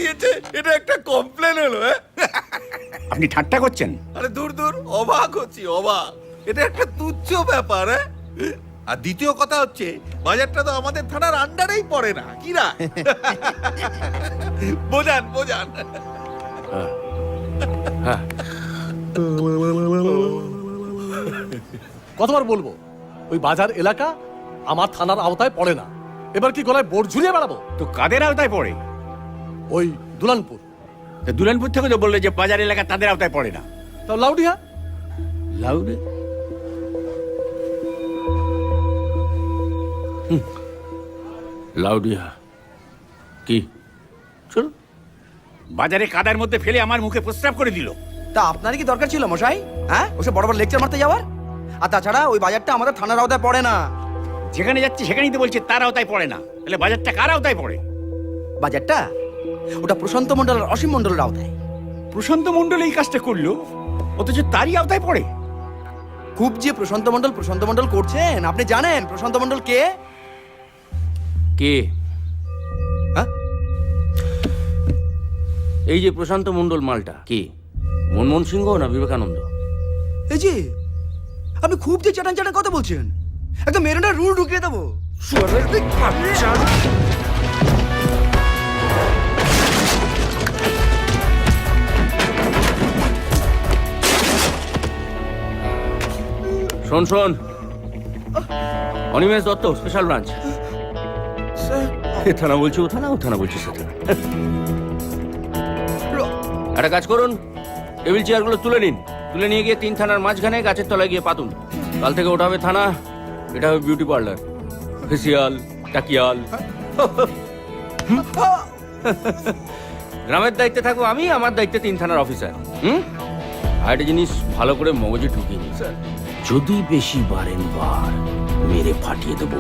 দিয়েছে এটা একটা কমপ্লেন হলো? আপনি ঠাট্টা করছেন? আরে দূর দূর, অবাক হচ্ছি, অবাক। এটা একটা তুচ্ছ ব্যাপার। আর দ্বিতীয় কথা হচ্ছে বাজারটা তো আমাদের থানার আন্ডারেই পড়ে না, কি না? বোঝান বোঝান। কতবার বলবো ওই বাজার এলাকা আমার থানার আওতায় পড়ে না। এবার কি গলায় বোর্ড ঝুলিয়ে বেড়াবো? তো কাদের আওতায় পড়ে? ওই দুলানপুর। তো দুলানপুর থেকে তো বললে যে বাজার এলাকা তাদের আওতায় পড়ে না। তাও লাউডিয়া। লাউডে লাউডিয়া কি? চল, বাজারে কাদার মধ্যে ফেলে আমার মুখে প্রস্রাব করে দিল। তা আপনার কি দরকার ছিল মশাই? হ্যাঁ, ওসব বড় বড় লেকচার মারতে যাওয়ার? আর তাছাড়া ওই বাজারটা আমাদের থানার আওতায় পড়ে না। যেখানে যাচ্ছে সেখানেই তো বলছে তার আওতায় পড়ে না, তাহলে বাজারটা কার আওতায় পড়ে? বাজারটা ওটা প্রশান্ত মণ্ডল আর অসীম মণ্ডলের আওতায়। প্রশান্ত মণ্ডল এই কাজটা করলো, অথচ তারই আওতায় পড়ে। খুব যে প্রশান্ত মণ্ডল করছেন, আপনি জানেন প্রশান্ত মণ্ডল কে? কে? হ্যাঁ, এই যে প্রশান্ত মণ্ডল মালটা কে? মনমোহন সিংহ না বিবেকানন্দ? এই যে আপনি খুব যে চাটান চাটান কথা বলছেন, একদম মেরুনা রুল ঢুকিয়ে দেবো। শোন শোন, অনিমেষ দত্ত, স্পেশাল ব্রাঞ্চ। এ থানা বলছি ও থানা, ও থানা বলছি সে থানা। একটা কাজ করুন, টেবিল চেয়ারগুলো তুলে নিন, তুলে নিয়ে গিয়ে 3 থানার মাঝখানে গাছের তলায় গিয়ে পাতুন। কাল থেকে ওটা হবে থানা, এটা হবে বিউটি পার্লার, ফেসিয়াল, টাকিয়াল। গ্রামের দায়িত্বে থাকবো আমি, আমার দায়িত্বে 3 থানার অফিসার। আর একটা জিনিস ভালো করে মগজে ঢুকিয়ে নিন, যদি বেশি বারেন বার মেরে ফাটিয়ে দেবো।